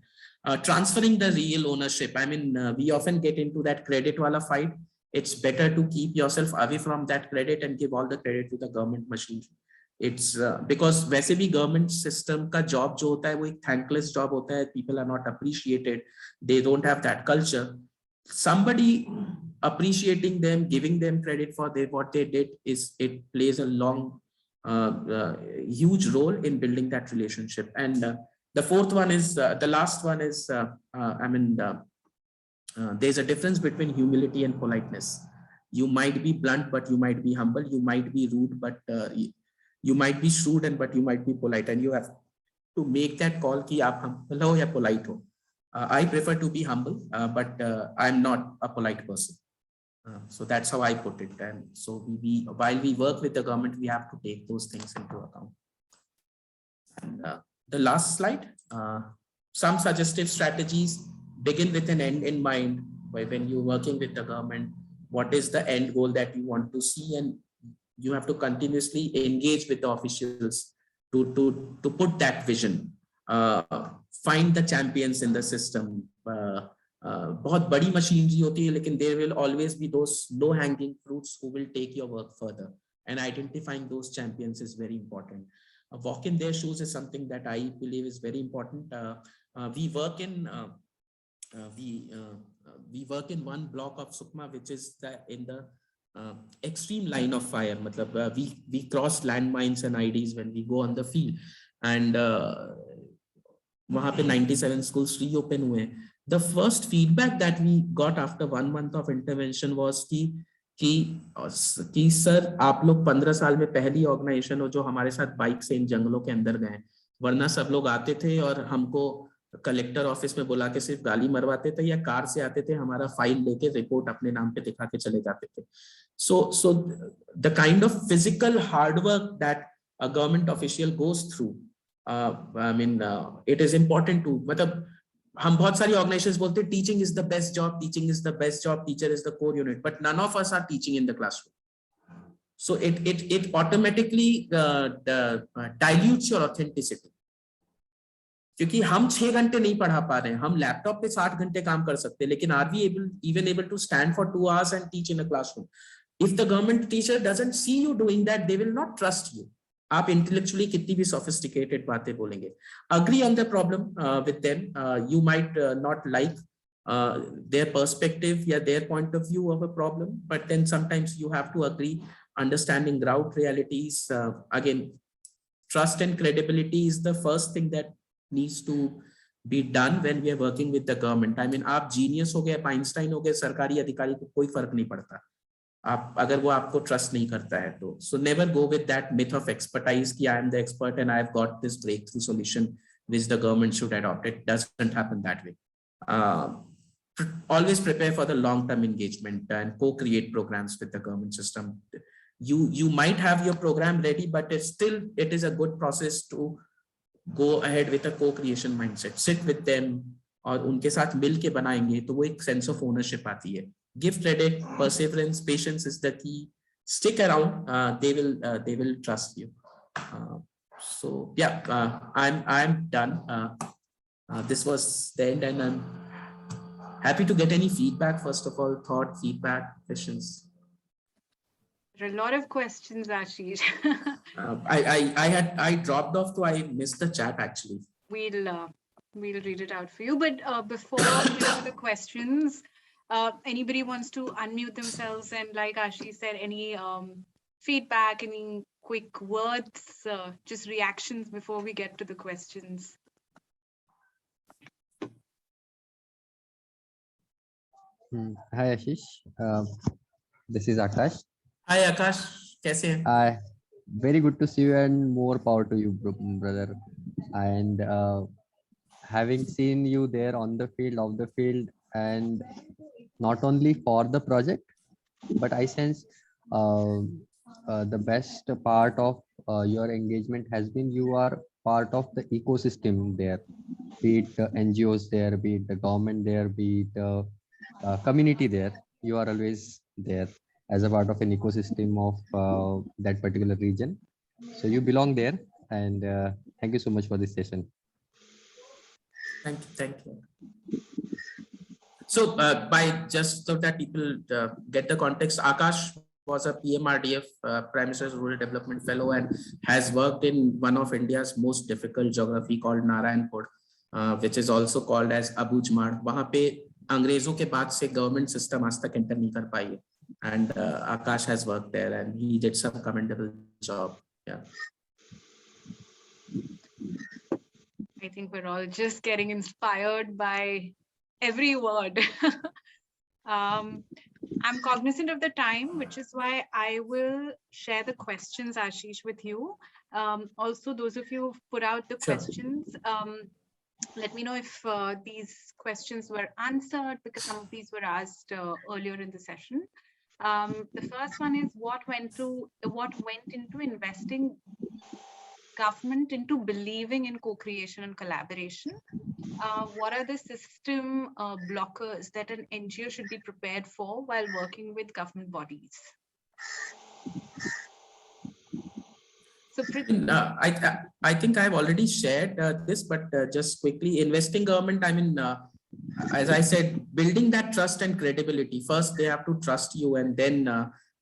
Transferring the real ownership. I mean, we often get into that credit wala fight. It's better to keep yourself away from that credit and give all the credit to the government machine. It's because वैसे भी government system का job जो होता है वो एक thankless job होता है. People are not appreciated. They don't have that culture. Somebody appreciating them, giving them credit for what they did it plays a long, huge role in building that relationship. And the fourth one is the last one is there's a difference between humility and politeness. You might be blunt, but you might be humble. You might be rude, but you might be shrewd, but you might be polite, and you have to make that call ki aap humble ho ya polite ho. I prefer to be humble, but I'm not a polite person. So that's how I put it. And so while we work with the government, we have to take those things into account. And the last slide, some suggestive strategies. Begin with an end in mind. When you're working with the government, what is the end goal that you want to see, and you have to continuously engage with the officials to put that vision. Find the champions in the system. बहुत बड़ी machinery होती है, लेकिन there will always be those low hanging fruits who will take your work further, and identifying those champions is very important. Walk in their shoes is something that I believe is very important. We work in one block of Sukma, which is in the extreme line of fire. Matlab, we cross landmines and IDs when we go on the field, and वहाँ पे 97 schools reopen हुए. The first feedback that we got after 1 month of intervention was कि sir आप लोग 15 साल में पहली organisation हो जो हमारे साथ बाइक से इन जंगलों के अंदर गए. वरना सब लोग आते थे और हमको कलेक्टर ऑफिस में बुला के सिर्फ गाली मरवाते थे या कार से आते थे, हमारा फाइल लेके रिपोर्ट अपने नाम पे दिखा के चले जाते थे. So the kind of physical hard work that a government official goes through, it is important to, मतलब हम बहुत सारी organizations बोलते हैं teaching is the best job, teacher is the core unit, but none of us are teaching in the classroom. So it automatically dilutes your authenticity. क्योंकि हम 6 घंटे नहीं पढ़ा पा रहे हैं, हम लैपटॉप पे 60 घंटे काम कर सकते हैं, लेकिन are we even able to stand for 2 hours and teach in a classroom? If the government teacher doesn't see you doing that, they will not trust you. आप intellectually कितनी भी sophisticated बातें बोलेंगे. Agree on the problem with them. You might not like their perspective या their point of view of a problem, but then sometimes you have to agree. Understanding ground realities. Again, trust and credibility is the first thing that needs to be done when we are working with the government. I mean, आप genius हो गए, Einstein हो गए, सरकारी अधिकारी को कोई फर्क नहीं पड़ता. आप अगर वो आपको ट्रस्ट नहीं करता है तो so never go with that myth of expertise कि I am the expert and I have got this breakthrough solution which the government should adopt. It doesn't happen that way. Always prepare for the long-term engagement and co-create programs with the government system. You might have your program ready, but it is a good process to go ahead with a co-creation mindset. Sit with them और उनके साथ मिल के बनाएंगे तो वो एक sense of ownership आती है. Give credit, perseverance, patience is the key. Stick around. They will trust you. So yeah, I'm done. This was the end, and I'm happy to get any feedback. First of all, thought, feedback, questions. There are a lot of questions, Ashish. I dropped off, so I missed the chat actually. We'll read it out for you. But before we go to the questions, anybody wants to unmute themselves and, like Ashish said, any feedback, any quick words, just reactions before we get to the questions. Hi Ashish, this is Akash. Hi Akash, कैसे हैं? Very good to see you and more power to you, brother. And having seen you there on the field, off the field, and not only for the project, but I sense the best part of your engagement has been you are part of the ecosystem there, be it NGOs there, be it the government there, be it community there. You are always there as a part of an ecosystem of that particular region. So you belong there, and thank you so much for this session. Thank you. So by just so that people get the context, Akash was a PMRDF, Prime Minister's Rural Development Fellow, and has worked in one of India's most difficult geography called Narayanpur, which is also called as Abujmar. वहाँ पे अंग्रेजों के बाद से government system आज तक enter नहीं कर पाई है. And Akash has worked there, and he did some commendable job. Yeah. I think we're all just getting inspired by every word. I'm cognizant of the time, which is why I will share the questions, Ashish, with you. Also, those of you who've put out the questions, let me know if these questions were answered, because some of these were asked earlier in the session. The first one is what went into investing government into believing in co-creation and collaboration? What are the system blockers that an NGO should be prepared for while working with government bodies? So I think I've already shared this, but just quickly, investing government, I mean, as I said, building that trust and credibility. First, they have to trust you, and then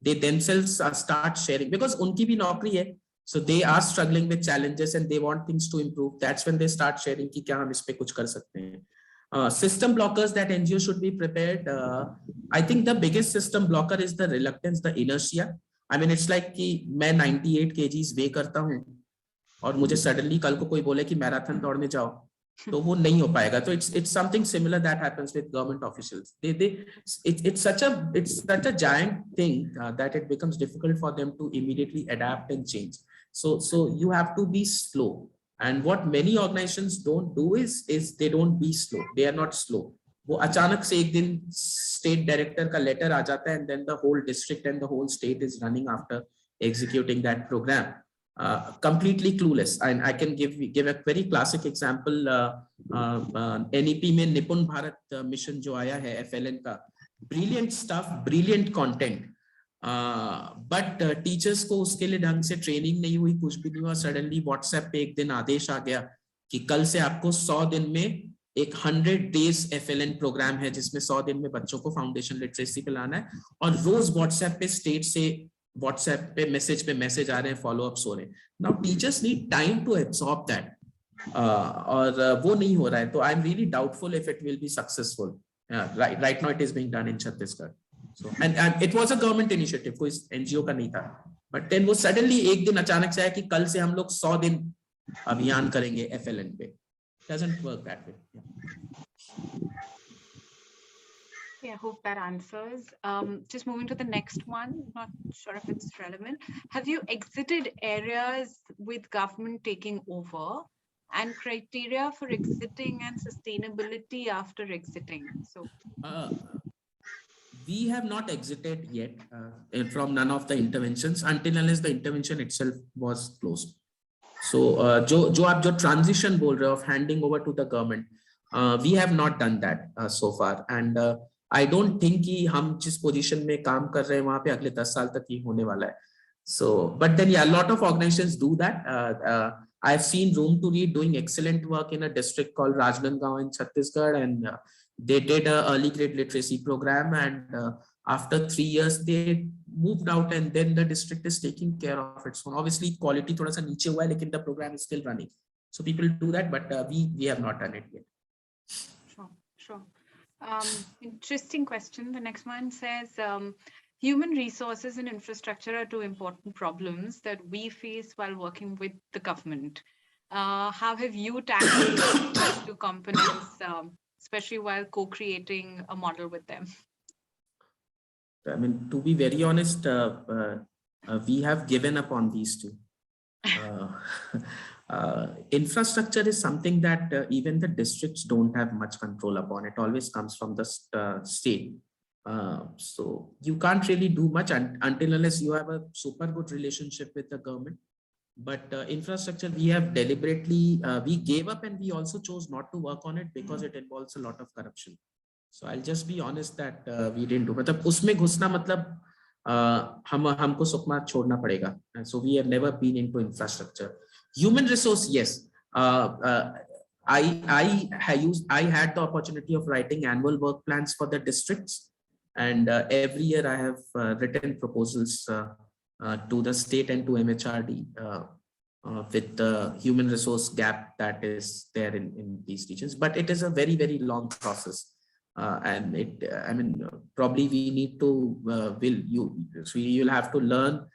they themselves start sharing, because unki bhi naukri hai. So they are struggling with challenges and they want things to improve. That's when they start sharing ki kya hum is pe kuch kar sakte hain. System blockers that NGO should be prepared. I think the biggest system blocker is the reluctance, the inertia. I mean, it's like कि मैं 98 kgs weigh करता हूँ और मुझे suddenly कल को कोई बोले कि मैराथन दौड़ने जाओ, तो वो नहीं हो पाएगा. तो it's something similar that happens with government officials. It's such a giant thing that it becomes difficult for them to immediately adapt and change. So you have to be slow. And what many organizations don't do is they don't be slow. They are not slow. वो अचानक से एक दिन state director का letter आ जाता है, and then the whole district and the whole state is running after executing that program. Completely clueless. And I can give a very classic example. NEP में निपुण भारत मिशन जो आया है FLN का, brilliant stuff, brilliant content. But teachers को उसके लिए ढंग से ट्रेनिंग नहीं हुई, कुछ भी नहीं हुआ. सडनली व्हाट्सएप पे एक दिन आदेश आ गया कि कल से आपको 100 दिन में एक 100 days FLN प्रोग्राम है, जिसमें 100 दिन में बच्चों को फाउंडेशन लिटरेसी पे लाना है. और रोज व्हाट्सएप पे स्टेट से व्हाट्सएप पे मैसेज आ रहे हैं, फॉलो अप्स हो रहे हैं. Now teachers need time to absorb that, और वो नहीं हो रहा है. तो I am really doubtful if it will be successful. Right now it is being done in Chhattisgarh. So and it was a government initiative, कोई NGO का नहीं था. But then वो suddenly एक दिन अचानक से आया कि कल से हम लोग 100 दिन अभियान करेंगे FLN पे. Doesn't work that way. Yeah, I hope that answers. Just moving to the next one, not sure if it's relevant. Have you exited areas with government taking over, and criteria for exiting and sustainability after exiting? So we have not exited yet from none of the interventions until unless the intervention itself was closed. So जो आप जो transition बोल रहे हो of handing over to the government, we have not done that so far, and I don't think कि हम जिस position में काम कर रहे हैं वहाँ पे अगले 10 साल तक ये होने वाला है. So but then yeah, a lot of organizations do that. I've seen Room to Read doing excellent work in a district called Rajnandgaon in Chhattisgarh, and they did a early grade literacy program, and after 3 years they moved out and then the district is taking care of its own. Obviously quality thoda sa niche hua hai, lekin the program is still running, so people do that, but we have not done it yet. Sure. Interesting question. The next one says, human resources and infrastructure are two important problems that we face while working with the government. How have you tackled these two components, especially while co-creating a model with them? I mean, to be very honest, we have given up on these two. Infrastructure is something that even the districts don't have much control upon. It always comes from the state. So you can't really do much until unless you have a super good relationship with the government. But infrastructure, we have deliberately, we gave up, and we also chose not to work on it because it involves a lot of corruption. So I'll just be honest that we didn't do. मतलब उसमें घुसना मतलब हमको सुकमा छोड़ना पड़ेगा. So we have never been into infrastructure. Human resource, yes. I had the opportunity of writing annual work plans for the districts, and every year I have written proposals to the state and to MHRD with the human resource gap that is there in these regions. But it is a very, very long process. And I mean, probably we need to, you'll have to learn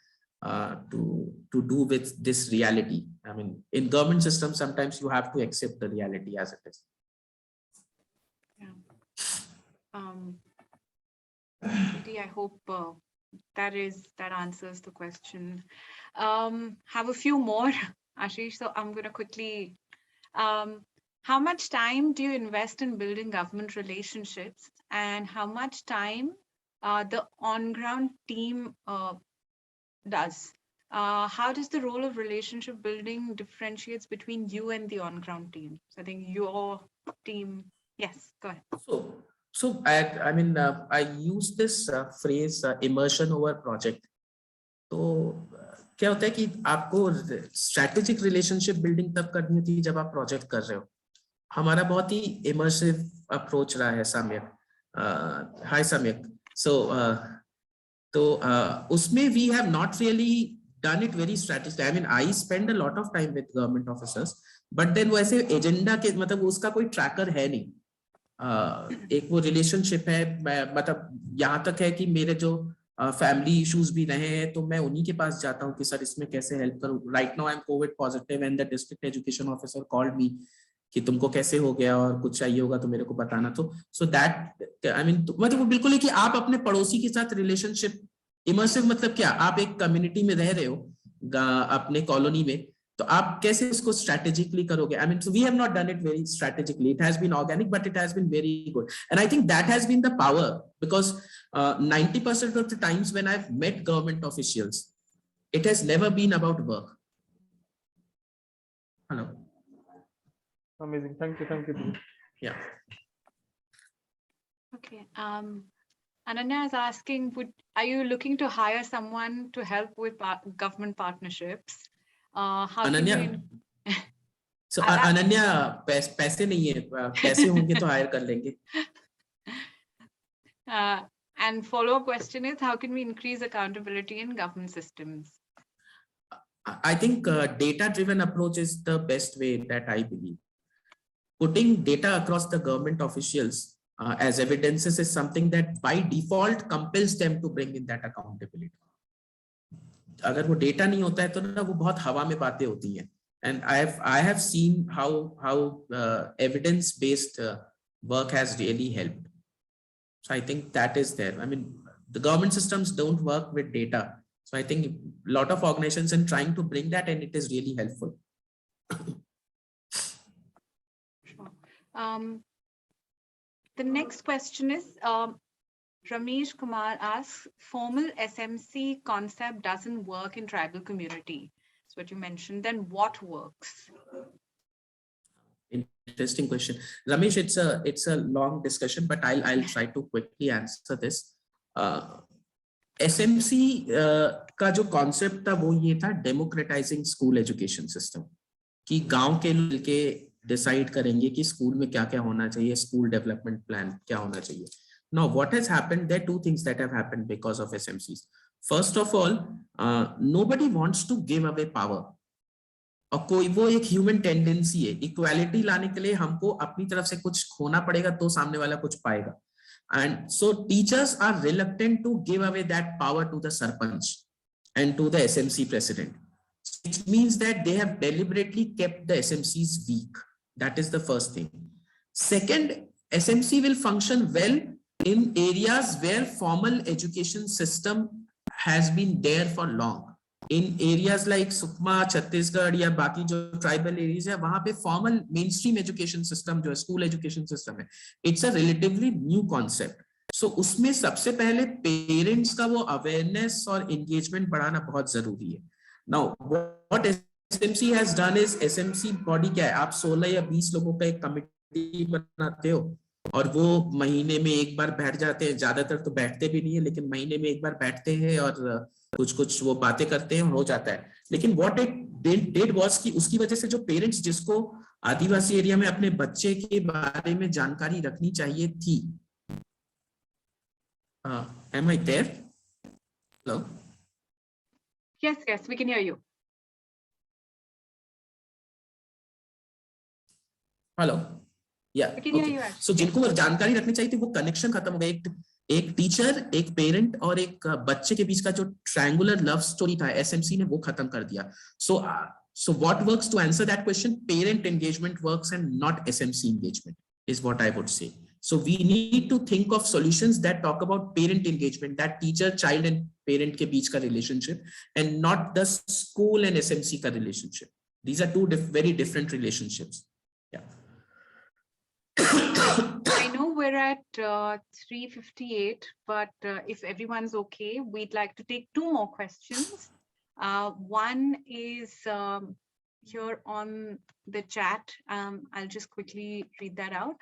to do with this reality. I mean, in government systems, sometimes you have to accept the reality as it is. Yeah. I hope that answers the question. Have a few more, Ashish. So I'm going to quickly. How much time do you invest in building government relationships, and how much time the on-ground team does? How does the role of relationship building differentiates between you and the on-ground team? So I think your team. Yes, go ahead. So I mean, I use this phrase immersion over project. तो क्या होता है कि आपको strategic relationship building तब करनी होती है जब आप project कर रहे हो. हमारा बहुत ही immersive approach रहा है सम्यक. Hi सम्यक. So उसमें we have not really done it very strategic. I mean, I spend a lot of time with government officers, but then वैसे agenda के मतलब उसका कोई tracker है नहीं. एक वो relationship है, मतलब यहाँ तक है कि मेरे जो फैमिली इश्यूज भी रहे हैं तो मैं उन्हीं के पास जाता हूँ कि सर इसमें कैसे हेल्प करूँ. Right now I am Covid positive and the district education officer called me कि तुमको कैसे हो गया और कुछ चाहिए होगा तो मेरे को बताना. तो सो दैट आई मीन मतलब वो बिल्कुल है कि आप अपने पड़ोसी के साथ रिलेशनशिप इमर्सिव मतलब क्या, आप एक कम्युनिटी में रह रहे हो अपने कॉलोनी में, तो आप कैसे उसको स्ट्रेटेजिकली करोगे. I mean we have not done it very strategically. It has been organic but it has been very good, and I think that has been the power because 90% of the times when I've met government officials, it has never been about work. Hello. Amazing. Thank you. Yeah. Okay. Ananya is asking, are you looking to hire someone to help with government partnerships? How Ananya. So Ananya, पैसे नहीं है, पैसे होंगे तो hire कर लेंगे. And follow-up question is, how can we increase accountability in government systems? I think data-driven approach is the best way that I believe. Putting data across the government officials as evidences is something that by default compels them to bring in that accountability. अगर वो data नहीं होता है तो ना वो बहुत हवा में बातें होती हैं. And I have seen how evidence-based work has really helped. So I think that is there. I mean, the government systems don't work with data. So I think a lot of organizations are trying to bring that, and it is really helpful. Sure. The next question is, Ramesh Kumar asks, formal SMC concept doesn't work in tribal community. That's what you mentioned. Then what works? Interesting question, Ramesh. It's a long discussion, but I'll try to quickly answer this. SMC का जो concept था वो ये था democratizing school education system, कि गांव के लोग के decide करेंगे कि स्कूल में क्या क्या होना चाहिए, स्कूल डेवलपमेंट प्लान क्या होना चाहिए. Now, what has happened? There are two things that have happened because of SMCs. First of all, nobody wants to give away power. और कोई वो एक ह्यूमन टेंडेंसी है, इक्वालिटी लाने के लिए हमको अपनी तरफ से कुछ खोना पड़ेगा तो सामने वाला कुछ पाएगा. And so teachers are reluctant to give away that power to the sarpanch and to the SMC president. It means that they have deliberately kept the SMCs weak. That is the first thing. Second, SMC will function well in areas where formal education system has been there for long. In areas like Sukma, Chhattisgarh या बाकी जो tribal areas है, वहाँ पे formal mainstream education system जो है, school education system है, it's a relatively new concept. So उसमें सबसे पहले parents का वो awareness और engagement बढ़ाना बहुत जरूरी है. Now what SMC has done is, SMC body क्या है, आप 16 या 20 लोगों का एक कमिटी बनाते हो और वो महीने में एक बार बैठ जाते हैं, ज्यादातर तो बैठते भी नहीं है लेकिन महीने में एक बार बैठते हैं और कुछ वो बातें करते हैं, हो जाता है. लेकिन व्हाट इट डिड वाज कि उसकी वजह से जो पेरेंट्स जिसको आदिवासी एरिया में अपने बच्चे के बारे में जानकारी रखनी चाहिए थी. Am I there? Hello? Yes, we can hear you. Hello? Yeah. We can hear you. So जिनको वो जानकारी रखनी चाहिए थी, वो कनेक्शन खत्म हो गया. एक टीचर, एक पेरेंट और एक बच्चे के बीच का जो ट्रायंगुलर लव स्टोरी था, एसएमसी ने वो खत्म कर दिया. So what works to answer that question? Parent engagement works and not SMC engagement is what I would say. So we need to think of solutions that talk about parent engagement, that teacher, child and parent के बीच का relationship, and not the school and SMC का relationship. These are two very different relationships. Yeah. I know we're at 3:58, but if everyone's okay, we'd like to take two more questions. One is here on the chat. I'll just quickly read that out.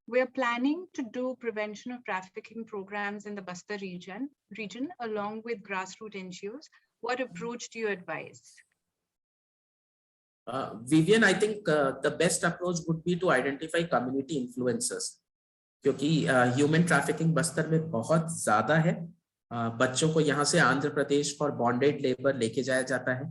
We're planning to do prevention of trafficking programs in the Bastar region along with grassroots NGOs. What approach do you advise? Vivian, I think the best approach would be to identify community influencers, क्योंकि human trafficking Bastar में बहुत ज्यादा है. बच्चों को यहाँ से Andhra Pradesh for bonded labour लेके जाया जाता है,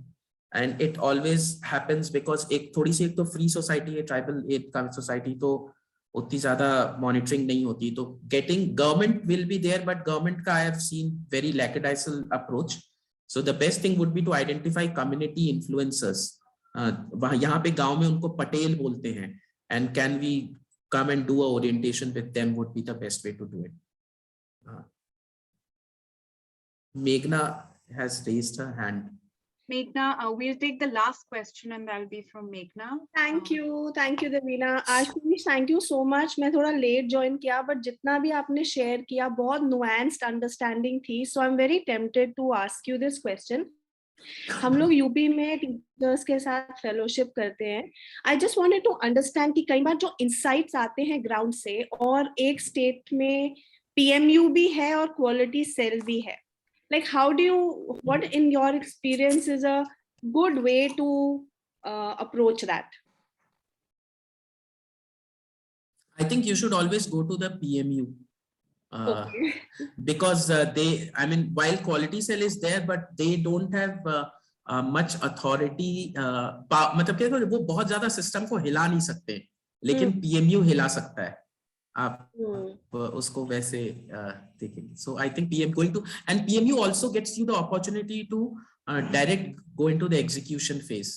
and it always happens because एक तो फ्री सोसाइटी है, ट्राइबल एड का सोसाइटी, तो उतनी ज्यादा मॉनिटरिंग नहीं होती. तो getting government will be there, but government का I have seen very lackadaisical approach. So the best thing would be to identify community influencers. यहाँ पे गांव में उनको पटेल बोलते हैं, and can we come and do a orientation with them would be the best way to do it. Meghna has raised her hand. Meghna, we'll take the last question and that'll be from Meghna. Thank you, Devina. Ashish, thank you so much. मैं थोड़ा late join किया, but जितना भी आपने share किया बहुत nuanced understanding थी. So I'm very tempted to ask you this question. हम लोग यूपी में टीचर्स के साथ फेलोशिप करते हैं. I just wanted to understand कि कई बार जो इनसाइट्स आते हैं ग्राउंड से, और एक स्टेट में पीएमयू भी है और क्वालिटी सेल भी है, like how do you, what in your experience is a good way to approach that? I think you should always go to the PMU. Okay. Because while quality cell is there, but they don't have much authority. मतलब क्या, वो बहुत ज्यादा system को हिला नहीं सकते, लेकिन PMU हिला सकता है. आप उसको वैसे देखेंगे. So I think PMU also gets you the opportunity to direct go into the execution phase.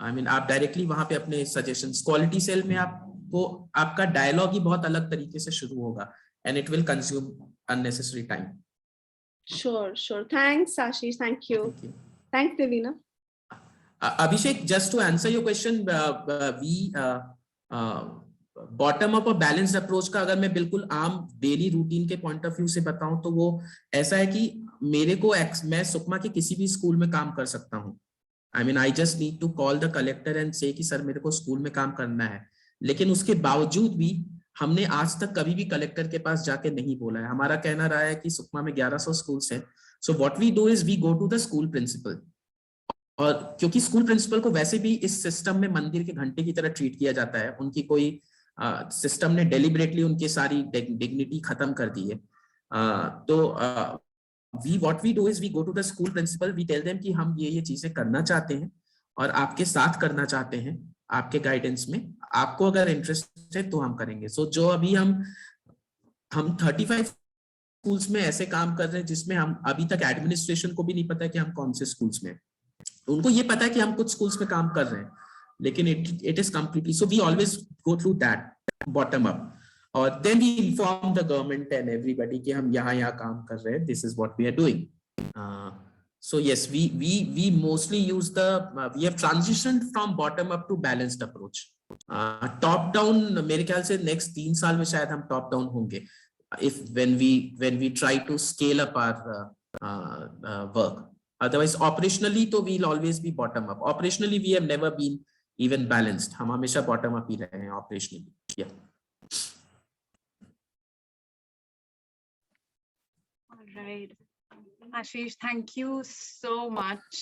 I mean, आप डायरेक्टली वहां पे अपने suggestions, quality cell में आपको आपका डायलॉग ही बहुत अलग तरीके से शुरू होगा. And it will consume unnecessary time. Sure. Thanks, Ashish. Thank you. Thanks, Devina. Abhishek, just to answer your question, we bottom up or balanced approach का अगर मैं बिल्कुल आम डेली रूटीन के पॉइंट ऑफ व्यू से बताऊं तो वो ऐसा है कि मेरे को मैं सुकमा के किसी भी स्कूल में काम कर सकता हूं. I mean, I just need to call the collector and say कि सर मेरे को स्कूल में काम करना है. लेकिन उसके बावजूद भी हमने आज तक कभी भी कलेक्टर के पास जाके नहीं बोला है. हमारा कहना रहा है कि सुकमा में 1100 स्कूल्स हैं. So what we do is we go to the school principal, और क्योंकि स्कूल प्रिंसिपल को वैसे भी इस सिस्टम में मंदिर के घंटे की तरह ट्रीट किया जाता है, उनकी कोई सिस्टम ने डेलिबरेटली उनकी सारी डिग्निटी खत्म कर दी है। तो what we do is we go to the school principal, we tell them कि हम ये चीजें करना चाहते हैं और आपके साथ करना चाहते हैं, आपके गाइडेंस में, आपको अगर इंटरेस्ट है तो हम करेंगे। सो जो अभी हम 35 स्कूल्स में ऐसे काम कर रहे हैं जिसमें हम अभी तक एडमिनिस्ट्रेशन को भी नहीं पता कि हम कौन से स्कूल्स में, उनको ये पता है कि हम कुछ स्कूल्स में काम कर रहे हैं, लेकिन it is completely, so we always go through that bottom up, और then we inform the government and everybody कि हम यहाँ काम कर रहे हैं, this is what we are doing. So yes, we mostly use we have transitioned from bottom up to balanced approach. Top down मेरे ख्याल से next 3 साल में शायद हम top down होंगे, if when we try to scale up our work. Otherwise operationally तो we'll always be bottom up. Operationally we have never been even balanced. हम हमेशा bottom up ही रहे हैं operationally. Yeah. All right. Ashish, thank you so much.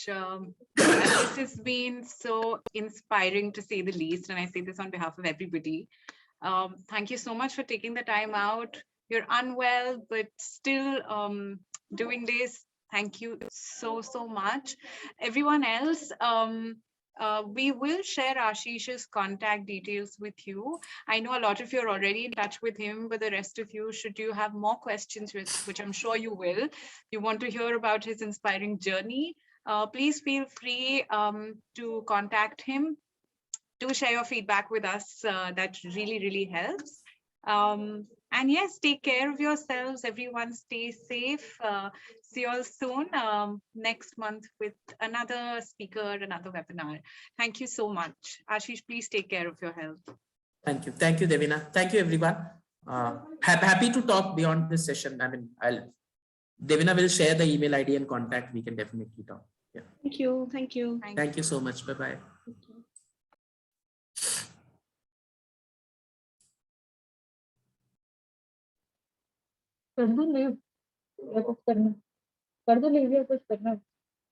This has been so inspiring to say the least, and I say this on behalf of everybody. Thank you so much for taking the time out. You're unwell, but still doing this. Thank you so much. Everyone else, we will share Ashish's contact details with you. I know a lot of you are already in touch with him, but the rest of you, should you have more questions, which I'm sure you will, you want to hear about his inspiring journey, please feel free to contact him. Do share your feedback with us. That really helps. And yes, take care of yourselves. Everyone stay safe. See you all soon next month with another speaker, another webinar. Thank you so much. Ashish, please take care of your health. Thank you, Devina. Thank you, everyone. Happy to talk beyond this session. I mean, Devina will share the email ID and contact. We can definitely talk. Yeah. Thank you. Thank you so much. Bye-bye. कर दो leave या कुछ करना, कर दो leave या कुछ करना।